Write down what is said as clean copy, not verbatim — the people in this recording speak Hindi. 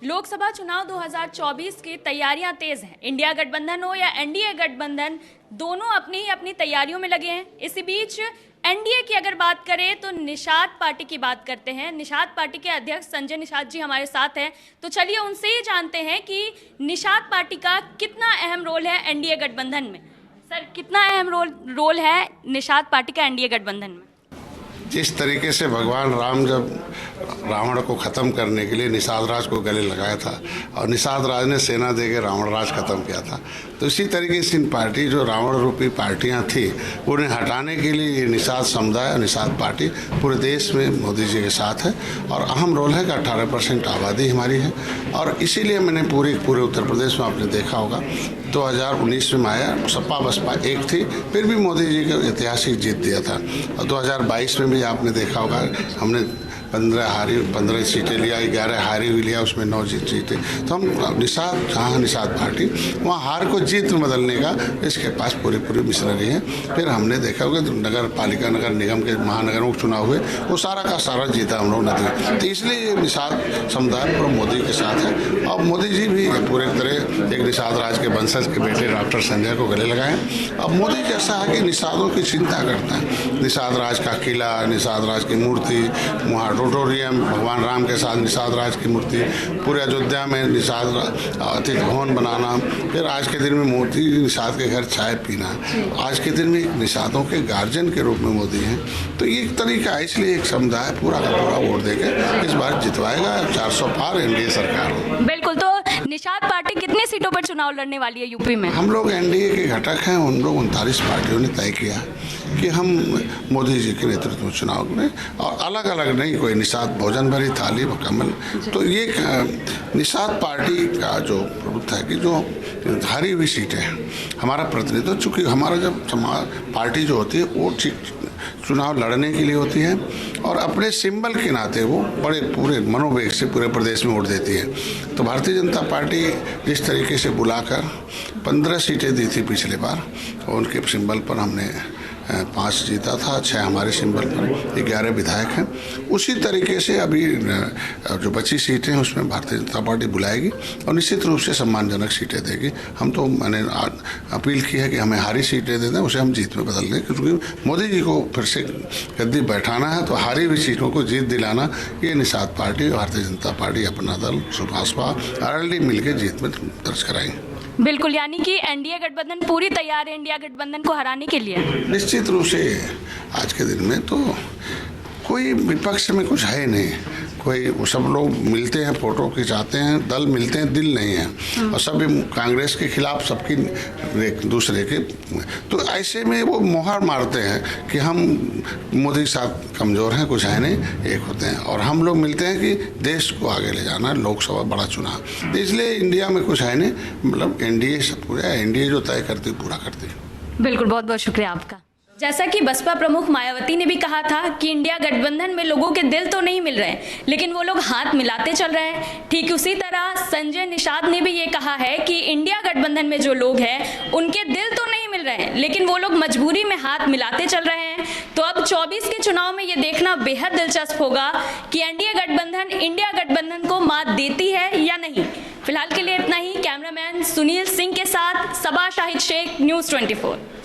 लोकसभा चुनाव 2024 की तैयारियां तेज हैं। इंडिया गठबंधन हो या एनडीए गठबंधन, दोनों अपनी ही अपनी तैयारियों में लगे हैं। इसी बीच एनडीए की अगर बात करें तो निषाद पार्टी की बात करते हैं। निषाद पार्टी के अध्यक्ष संजय निषाद जी हमारे साथ हैं, तो चलिए उनसे ही जानते हैं कि निषाद पार्टी का कितना अहम रोल है एनडीए गठबंधन में। सर, कितना अहम रोल है निषाद पार्टी का एनडीए गठबंधन में? जिस तरीके से भगवान राम जब रावण को ख़त्म करने के लिए निषाद राज को गले लगाया था और निषाद राज ने सेना देकर रावण राज ख़त्म किया था, तो इसी तरीके से इन पार्टी जो रावण रूपी पार्टियां थी उन्हें हटाने के लिए ये निषाद समुदाय और निषाद पार्टी पूरे देश में मोदी जी के साथ है और अहम रोल है कि 18% आबादी हमारी है। और इसीलिए मैंने पूरे उत्तर प्रदेश में आपने देखा होगा 2019 में आया, सपा बसपा एक थी, फिर भी मोदी जी को ऐतिहासिक जीत दिया था। और 2022 में भी आपने देखा होगा हमने 15 सीटें लिया, 11 हारी हुई लिया, उसमें 9 जीते। तो हम निषाद पार्टी वहाँ हार को जीत में बदलने का इसके पास पूरी मिशनरी है। फिर हमने देखा होगा नगर पालिका नगर निगम के महानगरों के चुनाव हुए, वो सारा का सारा जीता हम लोग नदी। तो इसलिए ये निषाद समुदाय पूरा मोदी के साथ है और मोदी जी भी पूरे तरह एक निषाद राज के वंशज के बेटे डॉक्टर संजय को गले लगाए। अब मोदी जी ऐसा है कि निषादों की चिंता करता है। निषाद राज का किला, निषाद राज की मूर्ति, वहाँ ऑडिटोरियम, भगवान राम के साथ निषाद राज की मूर्ति, पूरे अयोध्या में निषाद अतिथि भवन बनाना, फिर आज के दिन में मोदी निषाद के घर चाय पीना, आज के दिन में निषादों के गार्जियन के रूप में मोदी हैं। तो ये एक तरीका है, इसलिए एक समुदाय पूरा का पूरा वोट देकर इस बार जितवाएगा। 400 पार एनडीए सरकार हो। बिल्कुल। तो निषाद पार्टी कितनी सीटों पर चुनाव लड़ने वाली है यूपी में? हम लोग एनडीए के घटक हैं, उन लोग 39 पार्टियों ने तय किया कि हम मोदी जी के नेतृत्व में चुनाव में, और अलग अलग नहीं, कोई निषाद भोजन भरी थाली कमल। तो ये निषाद पार्टी का जो प्रभुत्व है कि जो हारी हुई सीटें हमारा प्रतिनिधित्व, चूँकि हमारा जब पार्टी जो होती है वो चुनाव लड़ने के लिए होती है और अपने सिंबल के नाते वो बड़े पूरे मनोवेग से पूरे प्रदेश में वोट देती है। तो भारतीय जनता पार्टी जिस तरीके से बुलाकर 15 सीटें दी थी पिछले बार, उनके सिंबल पर हमने 5 जीता था, 6 हमारे सिंबल पर, 11 विधायक हैं। उसी तरीके से अभी जो बची सीटें हैं उसमें भारतीय जनता पार्टी बुलाएगी और निश्चित रूप से सम्मानजनक सीटें देगी। हम तो मैंने अपील की है कि हमें हारी सीटें दे दें, उसे हम जीत में बदल दें, क्योंकि मोदी जी को फिर से गद्दी बैठाना है। तो हारी हुई सीटों को जीत दिलाना, ये निषाद पार्टी, भारतीय जनता पार्टी, अपना दल, सुभाषपा, आरएलडी मिलकर जीत में दर्ज कराएंगे। बिल्कुल, यानी कि एनडीए गठबंधन पूरी तैयार है इंडिया गठबंधन को हराने के लिए। निश्चित रूप से आज के दिन में तो कोई विपक्ष में कुछ है नहीं, कोई, वो सब लोग मिलते हैं, फोटो खिंचाते हैं, दल मिलते हैं, दिल नहीं है, और सब कांग्रेस के खिलाफ सबकी एक दूसरे के। तो ऐसे में वो मोहर मारते हैं कि हम मोदी के साथ कमज़ोर हैं, कुछ है नहीं, एक होते हैं। और हम लोग मिलते हैं कि देश को आगे ले जाना है, लोकसभा बड़ा चुनाव, इसलिए इंडिया में कुछ है नहीं, मतलब एनडीए सब पूरा, एनडीए जो तय करती पूरा करती है। बिल्कुल, बहुत बहुत शुक्रिया आपका। जैसा कि बसपा प्रमुख मायावती ने भी कहा था कि इंडिया गठबंधन में लोगों के दिल तो नहीं मिल रहे हैं, लेकिन वो लोग हाथ मिलाते चल रहे हैं। ठीक उसी तरह संजय निषाद ने भी ये कहा है कि इंडिया गठबंधन में जो लोग हैं उनके दिल तो नहीं मिल रहे हैं, लेकिन वो लोग मजबूरी में हाथ मिलाते चल रहे हैं। तो अब 24 के चुनाव में ये देखना बेहद दिलचस्प होगा कि एनडीए गठबंधन इंडिया गठबंधन को मात देती है या नहीं। फिलहाल के लिए इतना ही। कैमरामैन सुनील सिंह के साथ सबा शाहिद शेख, न्यूज़ 24।